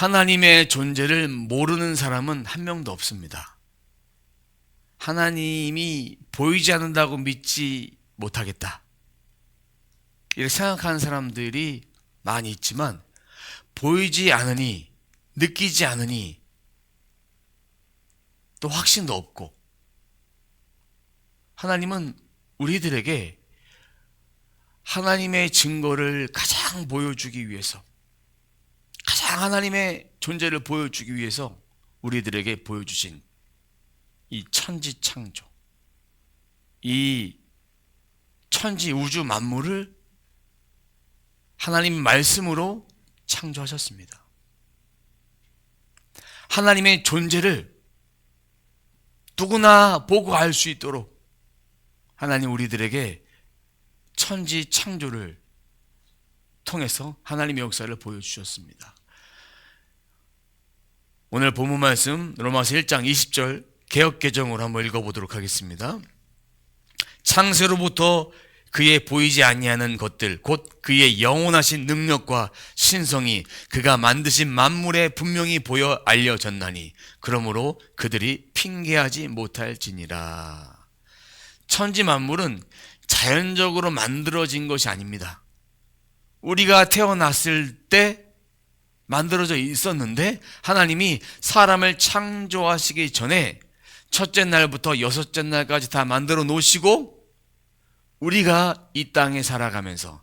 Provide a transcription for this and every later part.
하나님의 존재를 모르는 사람은 한 명도 없습니다. 하나님이 보이지 않는다고 믿지 못하겠다, 이렇게 생각하는 사람들이 많이 있지만, 보이지 않으니, 느끼지 않으니 또 확신도 없고, 하나님은 우리들에게 하나님의 증거를 가장 보여주기 위해서, 가장 하나님의 존재를 보여주기 위해서 우리들에게 보여주신 이 천지창조, 이 천지 우주 만물을 하나님 말씀으로 창조하셨습니다. 하나님의 존재를 누구나 보고 알 수 있도록 하나님 우리들에게 천지 창조를 통해서 하나님의 역사를 보여주셨습니다. 오늘 본문 말씀 로마서 1장 20절 개역개정으로 한번 읽어보도록 하겠습니다. 창세로부터 그의 보이지 아니하는 것들, 곧 그의 영원하신 능력과 신성이 그가 만드신 만물에 분명히 보여 알려졌나니 그러므로 그들이 핑계하지 못할지니라. 천지 만물은 자연적으로 만들어진 것이 아닙니다. 우리가 태어났을 때 만들어져 있었는데, 하나님이 사람을 창조하시기 전에 첫째 날부터 여섯째 날까지 다 만들어 놓으시고, 우리가 이 땅에 살아가면서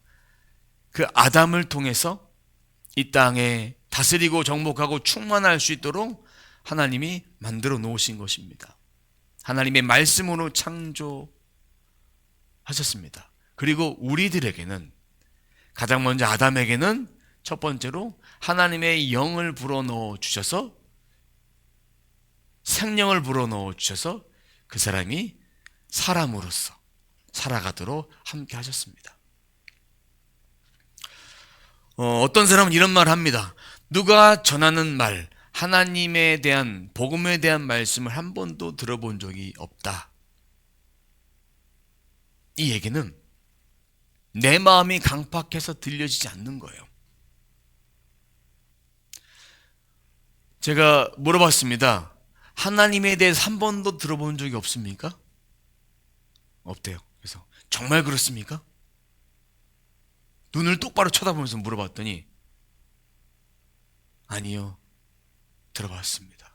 그 아담을 통해서 이 땅에 다스리고 정복하고 충만할 수 있도록 하나님이 만들어 놓으신 것입니다. 하나님의 말씀으로 창조하셨습니다. 그리고 우리들에게는, 가장 먼저 아담에게는 첫 번째로 하나님의 영을 불어넣어 주셔서, 생명을 불어넣어 주셔서 그 사람이 사람으로서 살아가도록 함께 하셨습니다. 어떤 사람은 이런 말을 합니다. 누가 전하는 말, 하나님에 대한, 복음에 대한 말씀을 한 번도 들어본 적이 없다. 이 얘기는 내 마음이 강팍해서 들려지지 않는 거예요. 제가 물어봤습니다. 하나님에 대해서 한 번도 들어본 적이 없습니까? 없대요. 그래서 정말 그렇습니까? 눈을 똑바로 쳐다보면서 물어봤더니 아니요, 들어봤습니다.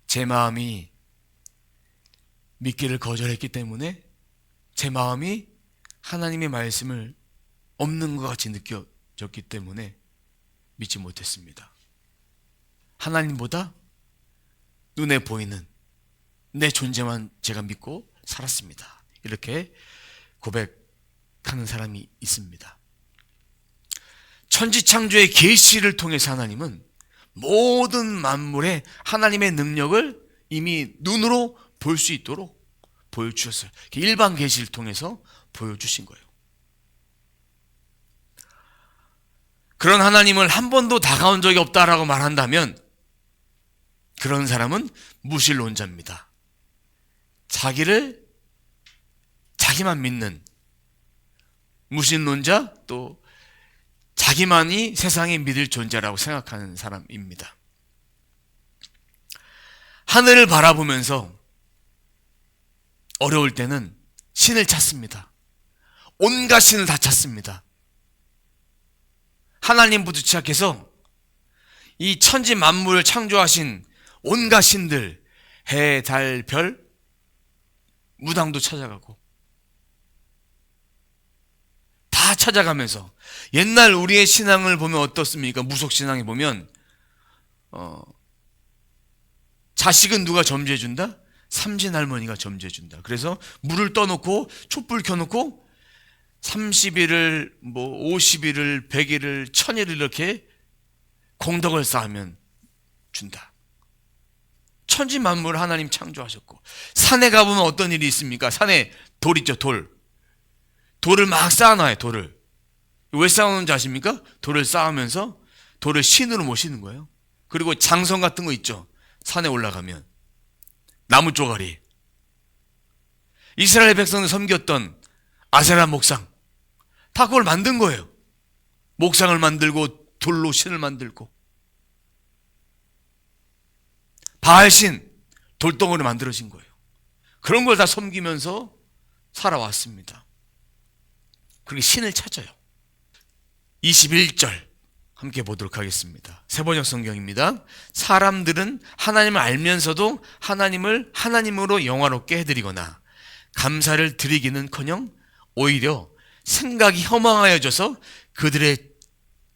제 마음이 믿기를 거절했기 때문에 제 마음이 하나님의 말씀을 없는 것 같이 느껴졌기 때문에 믿지 못했습니다. 하나님보다 눈에 보이는 내 존재만 제가 믿고 살았습니다. 이렇게 고백하는 사람이 있습니다. 천지창조의 계시를 통해서 하나님은 모든 만물에 하나님의 능력을 이미 눈으로 볼 수 있도록 보여주셨어요. 일반 계시를 통해서 보여주신 거예요. 그런 하나님을 한 번도 다가온 적이 없다라고 말한다면 그런 사람은 무신론자입니다. 자기만 믿는 무신론자, 또 자기만이 세상에 믿을 존재라고 생각하는 사람입니다. 하늘을 바라보면서 어려울 때는 신을 찾습니다. 온갖 신을 다 찾습니다. 하나님부터 시작해서 이 천지 만물을 창조하신 온갖 신들, 해, 달, 별, 무당도 찾아가고 다 찾아가면서, 옛날 우리의 신앙을 보면 어떻습니까? 무속신앙에 보면 자식은 누가 점지해준다? 삼신할머니가 점지해준다. 그래서 물을 떠놓고 촛불 켜놓고 30일을 50일을 100일을 1000일을 이렇게 공덕을 쌓으면 준다. 천지 만물을 하나님 창조하셨고, 산에 가보면 어떤 일이 있습니까? 산에 돌 있죠, 돌을 막 쌓아놔요. 돌을 왜 쌓아놓는지 아십니까? 돌을 쌓으면서 돌을 신으로 모시는 거예요. 그리고 장성 같은 거 있죠, 산에 올라가면 나무 쪼가리. 이스라엘 백성을 섬겼던 아세라 목상, 다 그걸 만든 거예요. 목상을 만들고 돌로 신을 만들고. 바알신, 돌덩어리 만들어진 거예요. 그런 걸 다 섬기면서 살아왔습니다. 그렇게 신을 찾아요. 21절 함께 보도록 하겠습니다. 세번역 성경입니다. 사람들은 하나님을 알면서도 하나님을 하나님으로 영화롭게 해드리거나 감사를 드리기는커녕 오히려 생각이 허망하여져서 그들의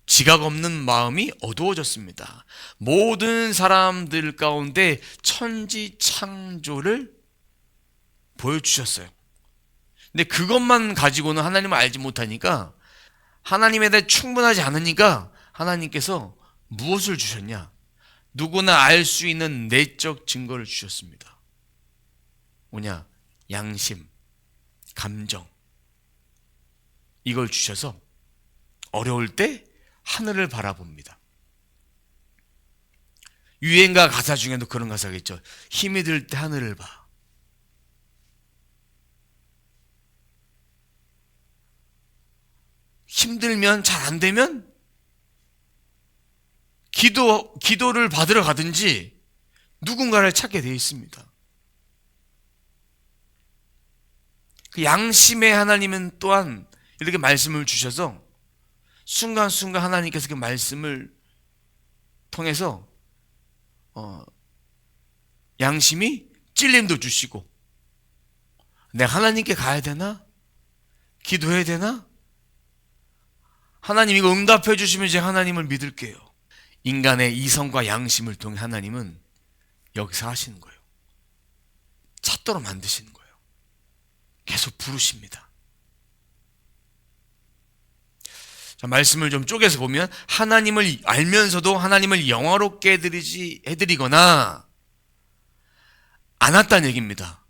지각 없는 마음이 어두워졌습니다. 모든 사람들 가운데 천지 창조를 보여주셨어요. 근데 그것만 가지고는 하나님을 알지 못하니까, 하나님에 대해 충분하지 않으니까 하나님께서 무엇을 주셨냐? 누구나 알 수 있는 내적 증거를 주셨습니다. 뭐냐? 양심, 감정, 이걸 주셔서 어려울 때 하늘을 바라봅니다. 유행가 가사 중에도 그런 가사가 있죠. 힘이 들 때 하늘을 봐. 힘들면, 잘 안 되면 기도를 받으러 가든지 누군가를 찾게 되어 있습니다. 그 양심의 하나님은 또한 이렇게 말씀을 주셔서 순간순간 하나님께서 그 말씀을 통해서 양심이 찔림도 주시고, 내가 하나님께 가야 되나? 기도해야 되나? 하나님 이거 응답해 주시면 제가 하나님을 믿을게요. 인간의 이성과 양심을 통해 하나님은 여기서 하시는 거예요. 찾도록 만드시는 거예요. 계속 부르십니다. 자, 말씀을 좀 쪼개서 보면 하나님을 알면서도 하나님을 영화롭게 해드리거나 않았다는 얘기입니다.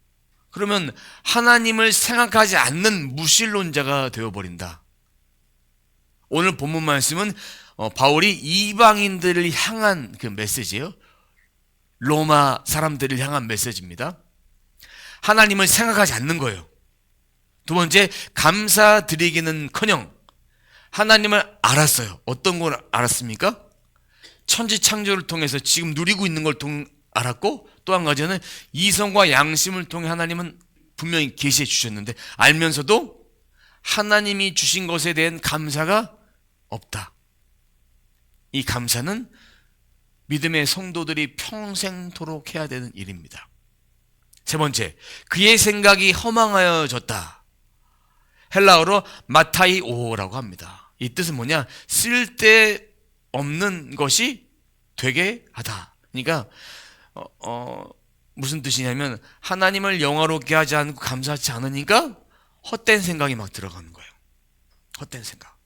그러면 하나님을 생각하지 않는 무신론자가 되어버린다. 오늘 본문 말씀은 바울이 이방인들을 향한 그 메시지예요. 로마 사람들을 향한 메시지입니다. 하나님을 생각하지 않는 거예요. 두 번째, 감사드리기는커녕 하나님을 알았어요. 어떤 걸 알았습니까? 천지 창조를 통해서 지금 누리고 있는 걸 알았고, 또 한 가지는 이성과 양심을 통해 하나님은 분명히 계시해 주셨는데 알면서도 하나님이 주신 것에 대한 감사가 없다. 이 감사는 믿음의 성도들이 평생토록 해야 되는 일입니다. 세 번째, 그의 생각이 허망하여졌다. 헬라어로 마타이오라고 합니다. 이 뜻은 뭐냐? 쓸데없는 것이 되게 하다. 그러니까 무슨 뜻이냐면 하나님을 영화롭게 하지 않고 감사하지 않으니까 헛된 생각이 막 들어가는 거예요. 헛된 생각.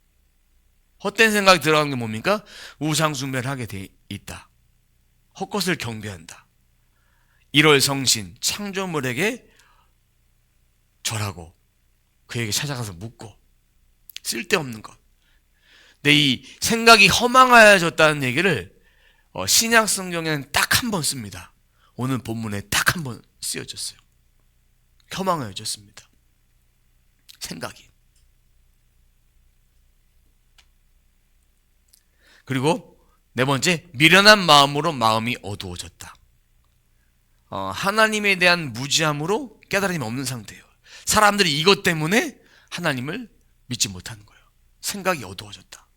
헛된 생각이 들어가는 게 뭡니까? 우상숭배를 하게 돼 있다. 헛것을 경배한다. 일월성신 창조물에게 절하고 그에게 찾아가서 묻고, 쓸데없는 것. 근데 이 생각이 허망하여졌다는 얘기를 신약 성경에는 딱 한 번 씁니다. 오늘 본문에 딱 한 번 쓰여졌어요. 허망하여졌습니다. 생각이. 그리고 네 번째, 미련한 마음으로 마음이 어두워졌다. 하나님에 대한 무지함으로 깨달음이 없는 상태예요. 사람들이 이것 때문에 하나님을 믿지 못하는 거예요. 생각이 어두워졌다.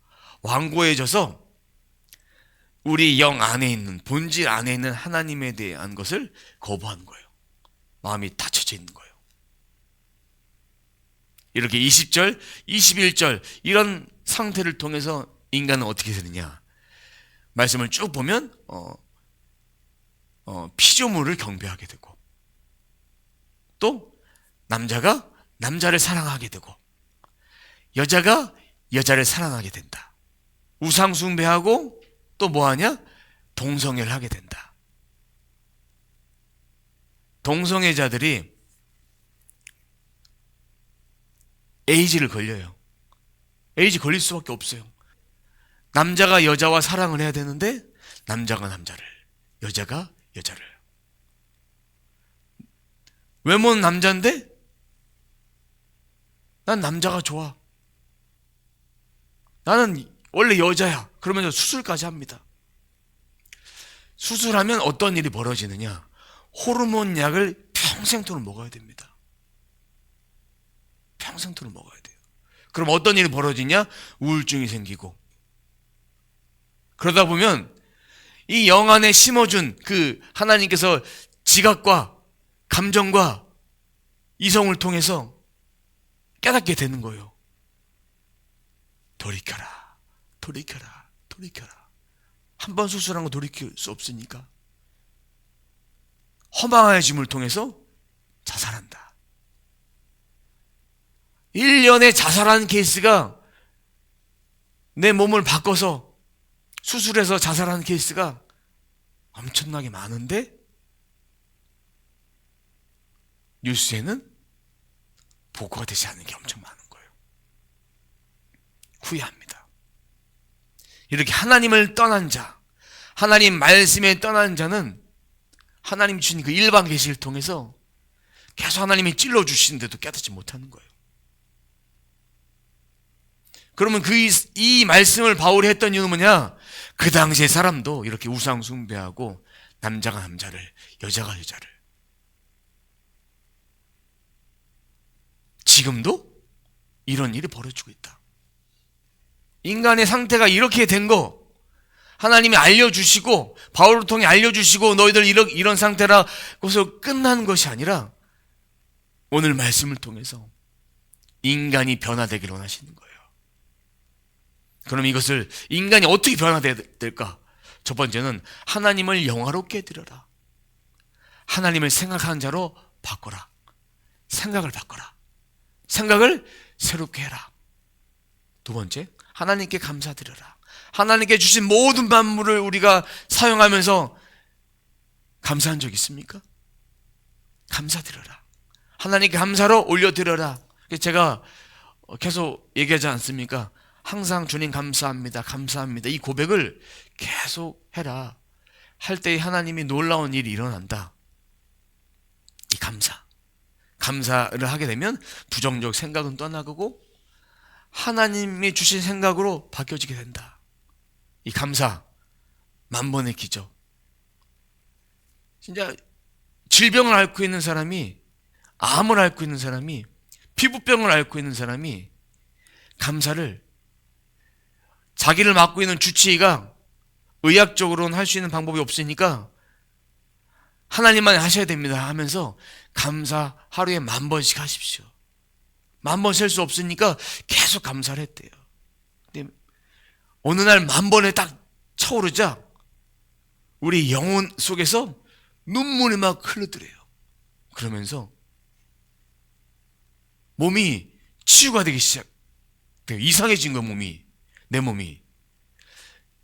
완고해져서 우리 영 안에 있는, 본질 안에 있는 하나님에 대한 것을 거부하는 거예요. 마음이 닫혀져 있는 거예요. 이렇게 20절, 21절 이런 상태를 통해서 인간은 어떻게 되느냐? 말씀을 쭉 보면 피조물을 경배하게 되고, 또 남자가 남자를 사랑하게 되고, 여자가 여자를 사랑하게 된다. 우상숭배하고 또 뭐하냐? 동성애를 하게 된다. 동성애자들이 에이즈를 걸려요. 에이즈 걸릴 수밖에 없어요. 남자가 여자와 사랑을 해야 되는데 남자가 남자를, 여자가 여자를. 외모는 남자인데 난 남자가 좋아. 나는 원래 여자야. 그러면서 수술까지 합니다. 수술하면 어떤 일이 벌어지느냐? 호르몬 약을 평생토록 먹어야 됩니다. 평생토록 먹어야 돼요. 그럼 어떤 일이 벌어지냐? 우울증이 생기고. 그러다 보면 이 영 안에 심어준 그 하나님께서 지각과 감정과 이성을 통해서 깨닫게 되는 거예요. 돌이켜라, 돌이켜라, 돌이켜라. 한 번 수술한 거 돌이킬 수 없으니까 허망해짐을 통해서 자살한다. 1년에 자살하는 케이스가, 내 몸을 바꿔서 수술해서 자살하는 케이스가 엄청나게 많은데 뉴스에는 보고가 되지 않는 게 엄청 많은 거예요. 후회합니다. 이렇게 하나님을 떠난 자, 하나님 말씀에 떠난 자는 하나님 주신 그 일반 계시를 통해서 계속 하나님이 찔러주시는데도 깨닫지 못하는 거예요. 그러면 이 말씀을 바울이 했던 이유는 뭐냐? 그 당시의 사람도 이렇게 우상 숭배하고 남자가 남자를, 여자가 여자를, 지금도 이런 일이 벌어지고 있다. 인간의 상태가 이렇게 된 거 하나님이 알려주시고 바울을 통해 알려주시고 너희들 이런 상태라 거기서 끝나는 것이 아니라 오늘 말씀을 통해서 인간이 변화되기를 원하시는 거예요. 그럼 이것을 인간이 어떻게 변화돼야 될까? 첫 번째는 하나님을 영화롭게 드려라. 하나님을 생각하는 자로 바꿔라. 생각을 바꿔라. 생각을 새롭게 해라. 두 번째, 하나님께 감사드려라. 하나님께 주신 모든 만물을 우리가 사용하면서 감사한 적 있습니까? 감사드려라. 하나님께 감사로 올려드려라. 제가 계속 얘기하지 않습니까? 항상 주님 감사합니다. 감사합니다. 이 고백을 계속 해라. 할 때 하나님이 놀라운 일이 일어난다. 이 감사를 하게 되면 부정적 생각은 떠나고 하나님이 주신 생각으로 바뀌어지게 된다. 이 감사, 만번의 기적. 진짜 질병을 앓고 있는 사람이, 암을 앓고 있는 사람이, 피부병을 앓고 있는 사람이 감사를, 자기를 맡고 있는 주치의가 의학적으로는 할 수 있는 방법이 없으니까 하나님만 하셔야 됩니다 하면서 감사 하루에 10,000번씩 하십시오. 10,000번 셀 수 없으니까 계속 감사를 했대요. 근데 어느 날 10,000번에 딱 차오르자 우리 영혼 속에서 눈물이 막 흘러들어요. 그러면서 몸이 치유가 되기 시작해요. 이상해진 거예요, 내 몸이.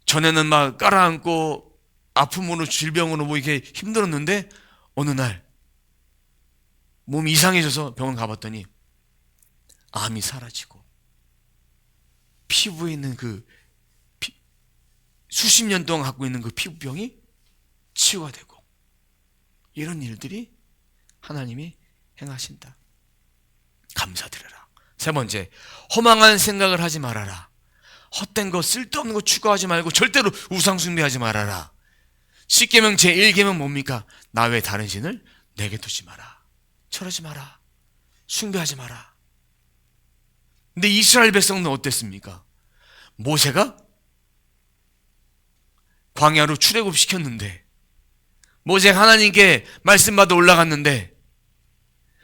전에는 막 깔아앉고 아픔으로 질병으로 뭐 이렇게 힘들었는데 어느 날 몸이 이상해져서 병원 가봤더니 암이 사라지고 피부에 있는 수십 년 동안 갖고 있는 그 피부병이 치유가 되고, 이런 일들이 하나님이 행하신다. 감사드려라. 세 번째, 허망한 생각을 하지 말아라. 헛된 거, 쓸데없는 거 추구하지 말고 절대로 우상숭배하지 말아라. 10계명 제1계명 뭡니까? 나 외 다른 신을 내게 두지 마라. 절하지 마라. 숭배하지 마라. 근데 이스라엘 백성은 어땠습니까? 모세가 광야로 출애굽 시켰는데, 모세가 하나님께 말씀받아 올라갔는데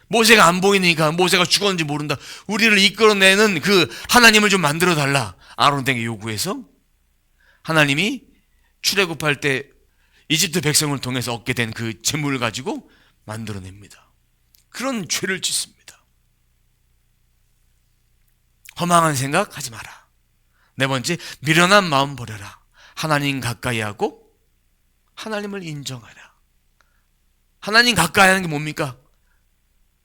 모세가 안 보이니까 모세가 죽었는지 모른다. 우리를 이끌어내는 그 하나님을 좀 만들어 달라. 아론에게 요구해서 하나님이 출애굽할 때 이집트 백성을 통해서 얻게 된 그 재물을 가지고 만들어냅니다. 그런 죄를 짓습니다. 허망한 생각 하지 마라. 네 번째, 미련한 마음 버려라. 하나님 가까이 하고 하나님을 인정하라. 하나님 가까이 하는 게 뭡니까?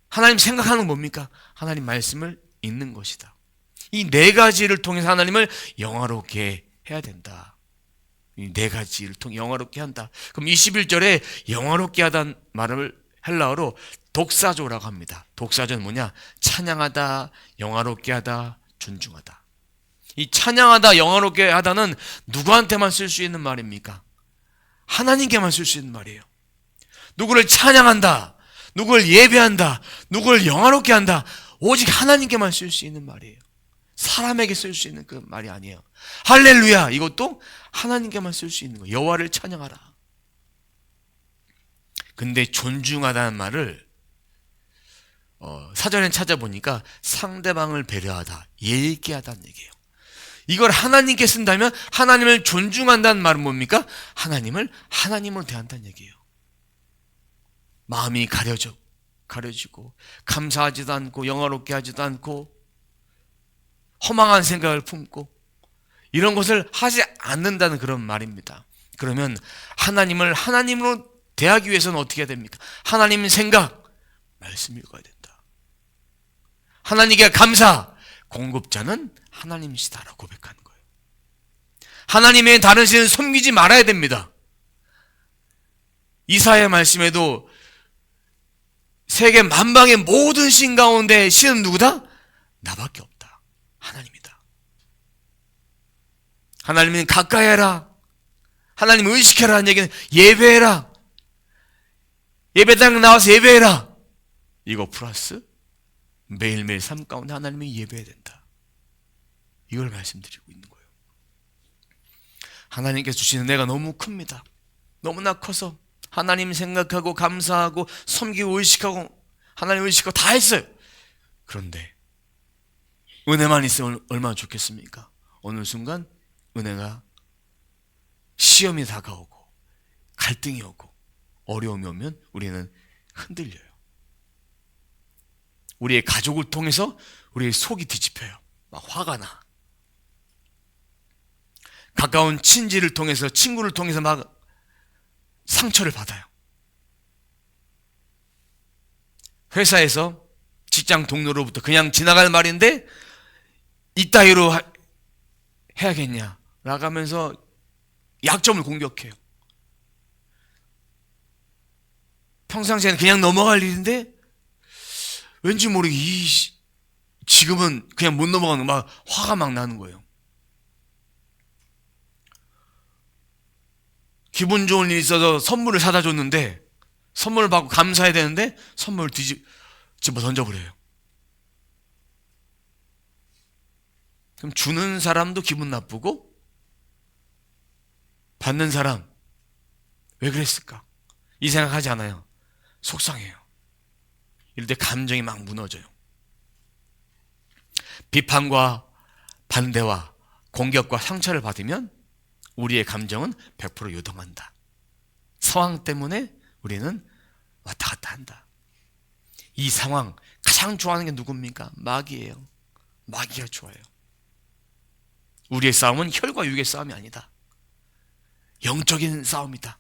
하나님 생각하는 건 뭡니까? 하나님 말씀을 읽는 것이다. 이 네 가지를 통해서 하나님을 영화롭게 해야 된다. 이 네 가지를 통해 영화롭게 한다. 그럼 21절에 영화롭게 하다는 말을 헬라어로 독사조라고 합니다. 독사조는 뭐냐? 찬양하다, 영화롭게 하다, 존중하다. 이 찬양하다, 영화롭게 하다는 누구한테만 쓸 수 있는 말입니까? 하나님께만 쓸 수 있는 말이에요. 누구를 찬양한다, 누구를 예배한다, 누구를 영화롭게 한다, 오직 하나님께만 쓸 수 있는 말이에요. 사람에게 쓸 수 있는 그 말이 아니에요. 할렐루야, 이것도 하나님께만 쓸 수 있는 거예요. 여호와를 찬양하라. 근데 존중하다는 말을 사전에 찾아보니까 상대방을 배려하다, 예의 있게 하다는 얘기예요. 이걸 하나님께 쓴다면 하나님을 존중한다는 말은 뭡니까? 하나님을 하나님으로 대한다는 얘기예요. 마음이 가려지고 감사하지도 않고 영화롭게 하지도 않고 허망한 생각을 품고 이런 것을 하지 않는다는 그런 말입니다. 그러면 하나님을 하나님으로 대하기 위해서는 어떻게 해야 됩니까? 하나님 생각, 말씀 읽어야 된다. 하나님께 감사, 공급자는 하나님이시다라고 고백하는 거예요. 하나님의 다른 신을 섬기지 말아야 됩니다. 이사야 말씀에도 세계 만방의 모든 신 가운데 신은 누구다? 나밖에 없다. 하나님이다. 하나님은 가까이 해라. 하나님 의식해라 하는 얘기는 예배해라. 예배당 나와서 예배해라. 이거 플러스 매일매일 삶 가운데 하나님을 예배해야 된다. 이걸 말씀드리고 있는 거예요. 하나님께서 주시는 은혜가 너무 큽니다. 너무나 커서 하나님 생각하고 감사하고 섬기고 의식하고 하나님 의식하고 다 했어요. 그런데 은혜만 있으면 얼마나 좋겠습니까? 어느 순간 은혜가 시험이 다가오고 갈등이 오고 어려움이 오면 우리는 흔들려요. 우리의 가족을 통해서 우리의 속이 뒤집혀요. 막 화가 나. 가까운 친지를 통해서 친구를 통해서 막 상처를 받아요. 회사에서 직장 동료로부터 그냥 지나갈 말인데 이따위로 해야겠냐 나가면서 약점을 공격해요. 평상시에는 그냥 넘어갈 일인데 왠지 모르게 지금은 그냥 못 넘어가는 막 화가 막 나는 거예요. 기분 좋은 일이 있어서 선물을 사다 줬는데 선물을 받고 감사해야 되는데 선물을 집어 던져버려요. 그럼 주는 사람도 기분 나쁘고 받는 사람 왜 그랬을까? 이 생각하지 않아요. 속상해요. 이럴 때 감정이 막 무너져요. 비판과 반대와 공격과 상처를 받으면 우리의 감정은 100% 요동한다. 상황 때문에 우리는 왔다 갔다 한다. 이 상황 가장 좋아하는 게 누굽니까? 마귀예요. 마귀가 좋아요. 우리의 싸움은 혈과 육의 싸움이 아니다. 영적인 싸움이다.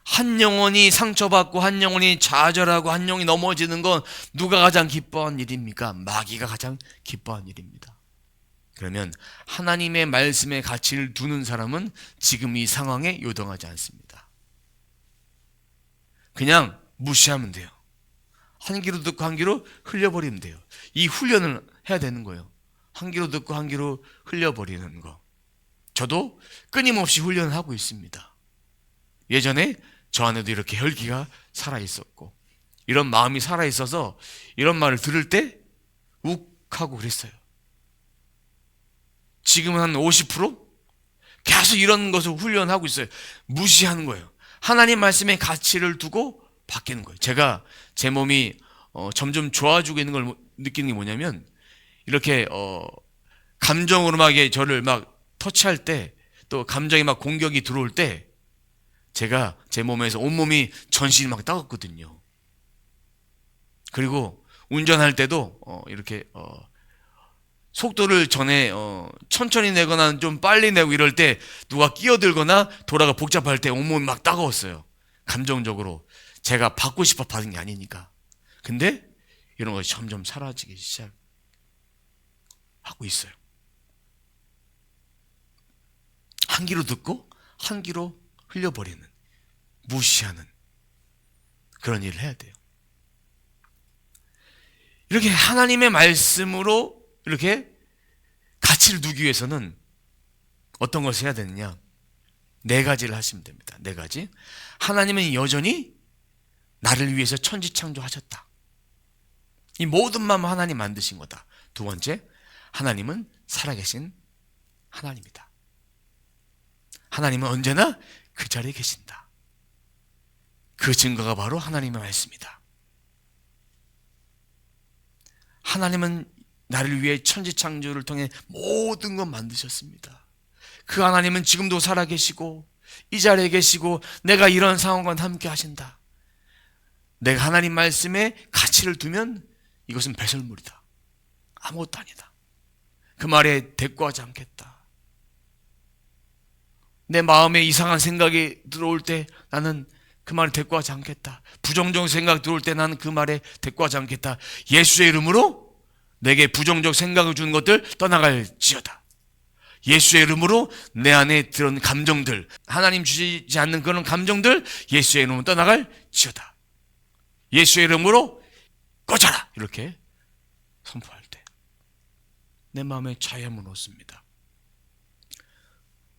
한 영혼이 상처받고 한 영혼이 좌절하고 한 영혼이 넘어지는 건 누가 가장 기뻐한 일입니까? 마귀가 가장 기뻐한 일입니다. 그러면 하나님의 말씀에 가치를 두는 사람은 지금 이 상황에 요동하지 않습니다. 그냥 무시하면 돼요. 한 귀로 듣고 한 귀로 흘려버리면 돼요. 이 훈련을 해야 되는 거예요. 한 귀로 듣고 한 귀로 흘려버리는 거. 저도 끊임없이 훈련을 하고 있습니다. 예전에 저 안에도 이렇게 혈기가 살아있었고 이런 마음이 살아있어서 이런 말을 들을 때 욱하고 그랬어요. 지금은 한 50% 계속 이런 것을 훈련하고 있어요. 무시하는 거예요. 하나님 말씀에 가치를 두고 바뀌는 거예요. 제가 제 몸이 점점 좋아지고 있는 걸 느끼는 게 뭐냐면 이렇게 감정으로 막 저를 막 터치할 때 또 감정이 막 공격이 들어올 때 제가 제 몸에서 온몸이 전신이 막 따갑거든요. 그리고 운전할 때도 이렇게 속도를 전에 천천히 내거나 좀 빨리 내고 이럴 때 누가 끼어들거나 돌아가 복잡할 때 온몸이 막 따가웠어요. 감정적으로 제가 받고 싶어 받은 게 아니니까. 근데 이런 것이 점점 사라지기 시작하고 있어요. 한 귀로 듣고 한 귀로 흘려버리는, 무시하는 그런 일을 해야 돼요. 이렇게 하나님의 말씀으로 이렇게 가치를 두기 위해서는 어떤 것을 해야 되느냐? 네 가지를 하시면 됩니다. 네 가지. 하나님은 여전히 나를 위해서 천지창조하셨다. 이 모든 마음 하나님 만드신 거다. 두 번째, 하나님은 살아계신 하나님이다. 하나님은 언제나 그 자리에 계신다. 그 증거가 바로 하나님의 말씀이다. 하나님은 나를 위해 천지창조를 통해 모든 것 만드셨습니다. 그 하나님은 지금도 살아계시고 이 자리에 계시고 내가 이런 상황과 함께 하신다. 내가 하나님 말씀에 가치를 두면 이것은 배설물이다. 아무것도 아니다. 그 말에 대꾸하지 않겠다. 내 마음에 이상한 생각이 들어올 때 나는 그 말에 대꾸하지 않겠다. 부정적 생각 들어올 때 나는 그 말에 대꾸하지 않겠다. 예수의 이름으로 내게 부정적 생각을 주는 것들 떠나갈지어다. 예수의 이름으로 내 안에 들은 감정들, 하나님 주시지 않는 그런 감정들 예수의 이름으로 떠나갈지어다. 예수의 이름으로 꺼져라. 이렇게 선포할 때 내 마음에 자유함을 얻습니다.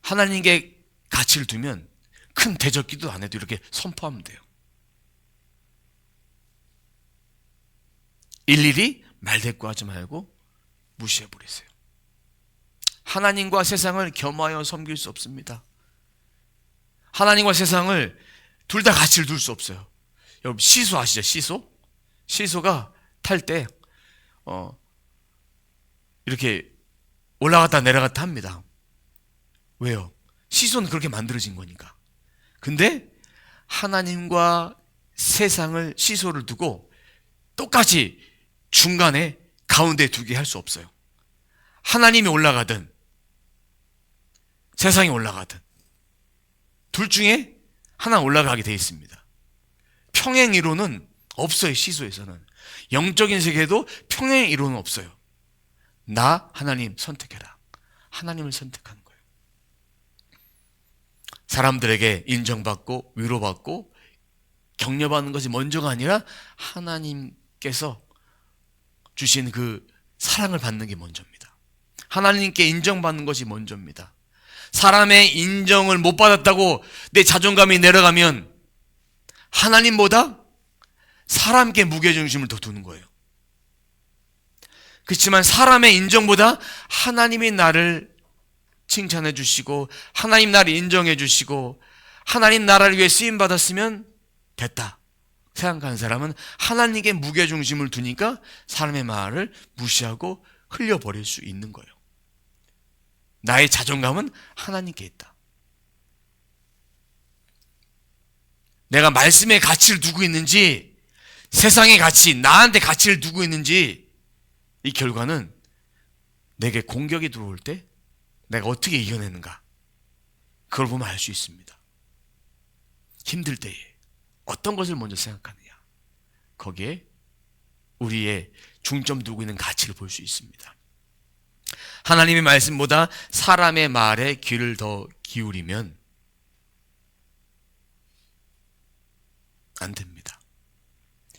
하나님께 가치를 두면 큰 대적기도 안 해도 이렇게 선포하면 돼요. 일일이 말대꾸하지 말고 무시해버리세요. 하나님과 세상을 겸하여 섬길 수 없습니다. 하나님과 세상을 둘 다 가치를 둘 수 없어요. 여러분 시소 아시죠? 시소? 시소가 탈 때 이렇게 올라갔다 내려갔다 합니다. 왜요? 시소는 그렇게 만들어진 거니까. 근데 하나님과 세상을 시소를 두고 똑같이 중간에 가운데 두게 할 수 없어요. 하나님이 올라가든 세상이 올라가든 둘 중에 하나 올라가게 되어 있습니다. 평행 이론은 없어요. 시소에서는. 영적인 세계에도 평행 이론은 없어요. 나 하나님 선택해라. 하나님을 선택하는 거예요. 사람들에게 인정받고 위로받고 격려받는 것이 먼저가 아니라 하나님께서 주신 그 사랑을 받는 게 먼저입니다. 하나님께 인정받는 것이 먼저입니다. 사람의 인정을 못 받았다고 내 자존감이 내려가면 하나님보다 사람께 무게중심을 더 두는 거예요. 그렇지만 사람의 인정보다 하나님이 나를 칭찬해 주시고 하나님 나를 인정해 주시고 하나님 나라를 위해 쓰임 받았으면 됐다 생각하는 사람은 하나님께 무게중심을 두니까 사람의 말을 무시하고 흘려버릴 수 있는 거예요. 나의 자존감은 하나님께 있다. 내가 말씀에 가치를 두고 있는지 세상의 가치, 나한테 가치를 두고 있는지 이 결과는 내게 공격이 들어올 때 내가 어떻게 이겨내는가 그걸 보면 알 수 있습니다. 힘들 때에 어떤 것을 먼저 생각하느냐 거기에 우리의 중점 두고 있는 가치를 볼 수 있습니다. 하나님의 말씀보다 사람의 말에 귀를 더 기울이면 안 됩니다.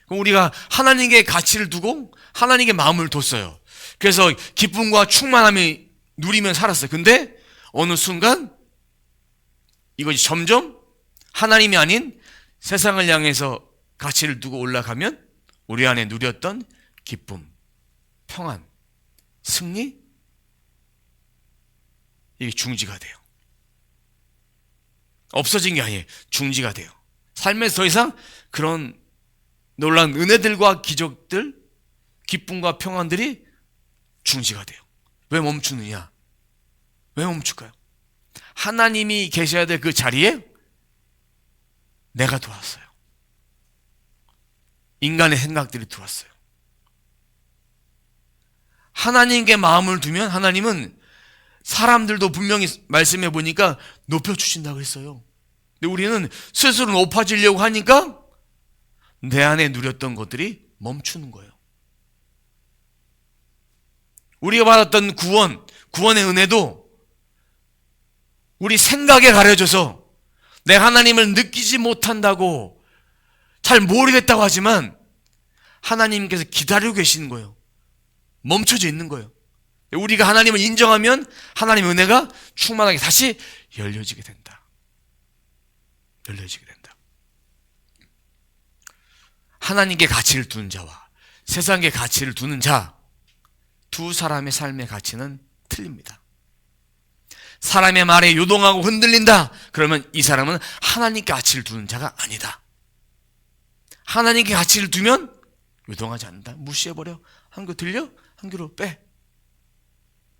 그럼 우리가 하나님께 가치를 두고 하나님께 마음을 뒀어요. 그래서 기쁨과 충만함이 누리면 살았어요. 근데 어느 순간 이것이 점점 하나님이 아닌 세상을 향해서 가치를 두고 올라가면 우리 안에 누렸던 기쁨, 평안, 승리 이게 중지가 돼요. 없어진 게 아니에요. 중지가 돼요. 삶에서 더 이상 그런 놀라운 은혜들과 기적들, 기쁨과 평안들이 중지가 돼요. 왜 멈추느냐? 왜 멈출까요? 하나님이 계셔야 될 그 자리에 내가 들어왔어요. 인간의 생각들이 들어왔어요. 하나님께 마음을 두면 하나님은 사람들도 분명히 말씀해 보니까 높여주신다고 했어요. 근데 우리는 스스로 높아지려고 하니까 내 안에 누렸던 것들이 멈추는 거예요. 우리가 받았던 구원의 은혜도 우리 생각에 가려져서 내 하나님을 느끼지 못한다고 잘 모르겠다고 하지만 하나님께서 기다리고 계시는 거예요. 멈춰져 있는 거예요. 우리가 하나님을 인정하면 하나님의 은혜가 충만하게 다시 열려지게 된다. 열려지게 된다. 하나님께 가치를 두는 자와 세상에 가치를 두는 자, 두 사람의 삶의 가치는 틀립니다. 사람의 말에 요동하고 흔들린다. 그러면 이 사람은 하나님께 가치를 두는 자가 아니다. 하나님께 가치를 두면 요동하지 않는다. 무시해버려. 한 귀로 들려? 한 귀로 빼.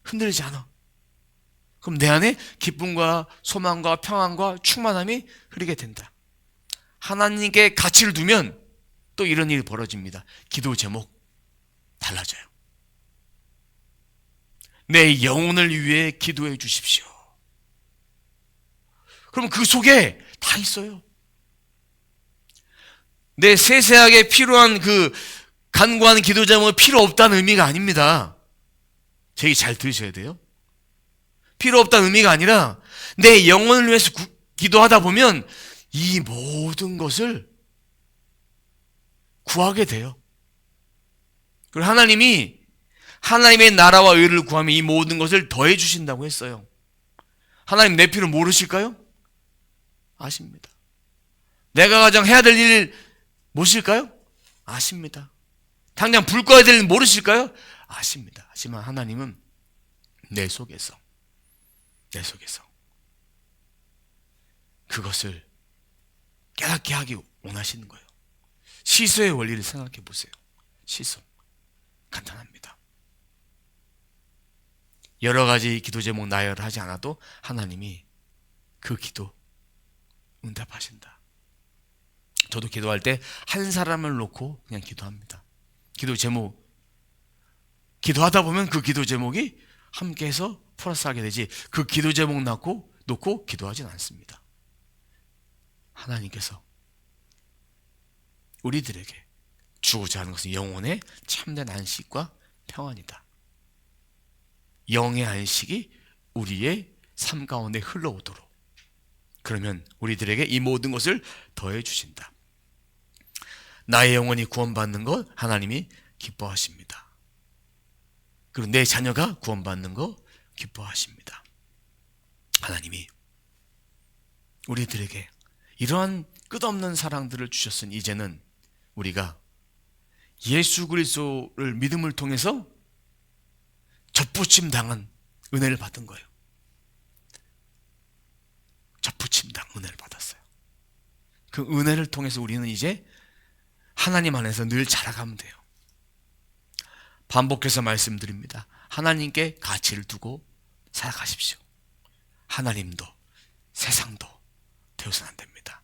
흔들리지 않아. 그럼 내 안에 기쁨과 소망과 평안과 충만함이 흐르게 된다. 하나님께 가치를 두면 또 이런 일이 벌어집니다. 기도 제목 달라져요. 내 영혼을 위해 기도해 주십시오. 그럼 그 속에 다 있어요. 내 세세하게 필요한 그 간구하는 기도 제목은 필요 없다는 의미가 아닙니다. 제 얘기 잘 들으셔야 돼요. 필요 없다는 의미가 아니라 내 영혼을 위해서 기도하다 보면 이 모든 것을 구하게 돼요. 그리고 하나님이 하나님의 나라와 의를 구하면 이 모든 것을 더해 주신다고 했어요. 하나님 내 필요를 모르실까요? 아십니다. 내가 가장 해야 될 일 모르실까요? 아십니다. 당장 불 꺼야 될 일 모르실까요? 아십니다. 하지만 하나님은 내 속에서 그것을 깨닫게 하기 원하시는 거예요. 시소의 원리를 생각해 보세요. 시소. 간단합니다. 여러 가지 기도 제목 나열하지 않아도 하나님이 그 기도 응답하신다. 저도 기도할 때 한 사람을 놓고 그냥 기도합니다. 기도 제목, 기도하다 보면 그 기도 제목이 함께해서 플러스하게 되지 그 기도 제목 놓고 기도하진 않습니다. 하나님께서 우리들에게 주고자 하는 것은 영혼의 참된 안식과 평안이다. 영의 안식이 우리의 삶 가운데 흘러오도록, 그러면 우리들에게 이 모든 것을 더해 주신다. 나의 영혼이 구원받는 것 하나님이 기뻐하십니다. 그리고 내 자녀가 구원받는 것 기뻐하십니다. 하나님이 우리들에게 이러한 끝없는 사랑들을 주셨으니 이제는 우리가 예수 그리스도를 믿음을 통해서 접붙임 당한 은혜를 받은 거예요. 접붙임 당 은혜를 받았어요. 그 은혜를 통해서 우리는 이제 하나님 안에서 늘 자라가면 돼요. 반복해서 말씀드립니다. 하나님께 가치를 두고 살아가십시오. 하나님도 세상도 되어서는 안 됩니다.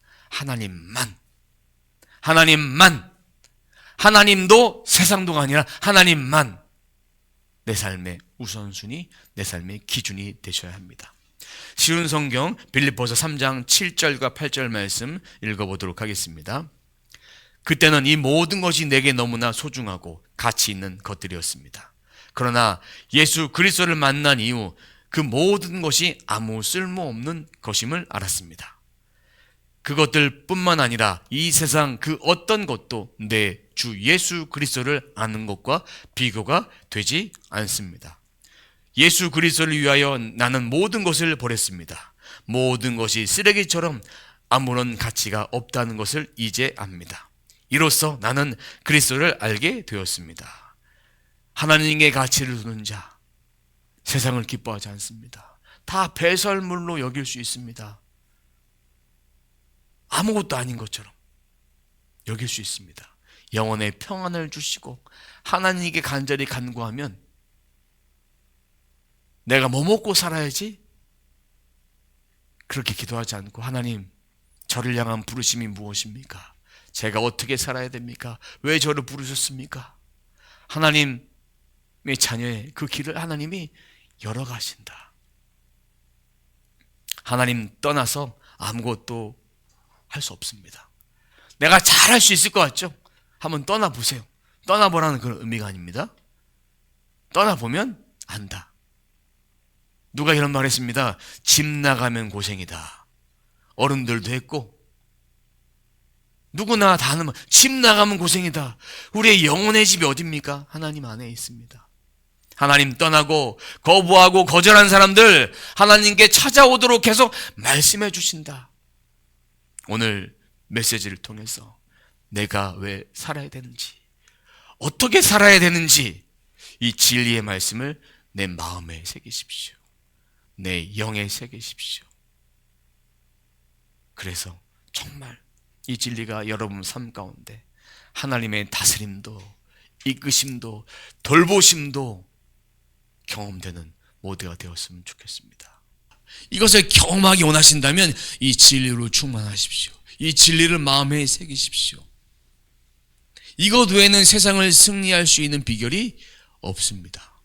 하나님도 세상도가 아니라 하나님만 내 삶의 우선순위, 내 삶의 기준이 되셔야 합니다. 쉬운 성경 빌립보서 3장 7절과 8절 말씀 읽어보도록 하겠습니다. 그때는 이 모든 것이 내게 너무나 소중하고 가치 있는 것들이었습니다. 그러나 예수 그리스도를 만난 이후 그 모든 것이 아무 쓸모없는 것임을 알았습니다. 그것들 뿐만 아니라 이 세상 그 어떤 것도 내 주 예수 그리스도를 아는 것과 비교가 되지 않습니다. 예수 그리스도를 위하여 나는 모든 것을 버렸습니다. 모든 것이 쓰레기처럼 아무런 가치가 없다는 것을 이제 압니다. 이로써 나는 그리스도를 알게 되었습니다. 하나님의 가치를 두는 자, 세상을 기뻐하지 않습니다. 다 배설물로 여길 수 있습니다. 아무것도 아닌 것처럼 여길 수 있습니다. 영혼의 평안을 주시고 하나님께 간절히 간구하면 내가 뭐 먹고 살아야지? 그렇게 기도하지 않고 하나님, 저를 향한 부르심이 무엇입니까? 제가 어떻게 살아야 됩니까? 왜 저를 부르셨습니까? 하나님의 자녀의 그 길을 하나님이 열어가신다. 하나님 떠나서 아무것도 할 수 없습니다. 내가 잘할 수 있을 것 같죠? 한번 떠나보세요. 떠나보라는 그런 의미가 아닙니다. 떠나보면 안다. 누가 이런 말 했습니다. 집 나가면 고생이다. 어른들도 했고 누구나 다 하는 말, 집 나가면 고생이다. 우리의 영혼의 집이 어딥니까? 하나님 안에 있습니다. 하나님 떠나고 거부하고 거절한 사람들 하나님께 찾아오도록 계속 말씀해 주신다. 오늘 메시지를 통해서 내가 왜 살아야 되는지, 어떻게 살아야 되는지 이 진리의 말씀을 내 마음에 새기십시오. 내 영에 새기십시오. 그래서 정말 이 진리가 여러분 삶 가운데 하나님의 다스림도 이끄심도 돌보심도 경험되는 모두가 되었으면 좋겠습니다. 이것을 경험하기 원하신다면 이 진리로 충만하십시오. 이 진리를 마음에 새기십시오. 이것 외에는 세상을 승리할 수 있는 비결이 없습니다.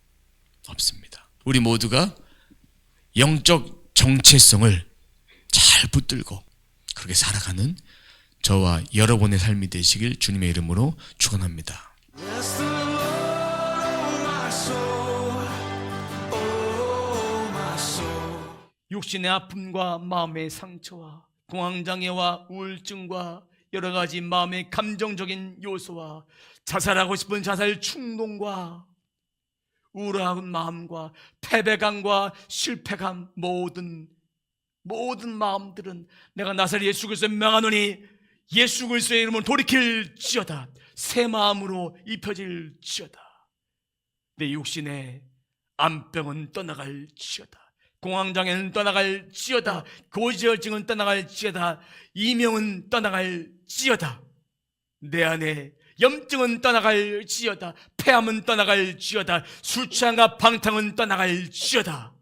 없습니다. 우리 모두가 영적 정체성을 잘 붙들고 그렇게 살아가는 저와 여러분의 삶이 되시길 주님의 이름으로 축원합니다. 육신의 아픔과 마음의 상처와 공황장애와 우울증과 여러 가지 마음의 감정적인 요소와 자살하고 싶은 자살 충동과 우울한 마음과 패배감과 실패감, 모든 마음들은 내가 나사렛 예수 그리스도의 명하노니 예수 그리스도의 이름으로 돌이킬지어다. 새 마음으로 입혀질지어다. 내 육신의 암병은 떠나갈지어다. 공황장애는 떠나갈지어다. 고지혈증은 떠나갈지어다. 이명은 떠나갈지어다. 내 안에 염증은 떠나갈지어다. 폐암은 떠나갈지어다. 술 취함과 방탕은 떠나갈지어다.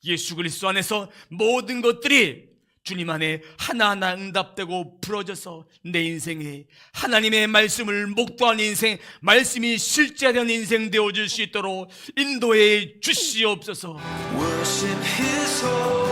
예수 그리스도 안에서 모든 것들이 주님 안에 하나하나 응답되고 부러져서 내 인생에 하나님의 말씀을 목도한 인생, 말씀이 실제된 인생 되어줄 수 있도록 인도해 주시옵소서. Worship His holy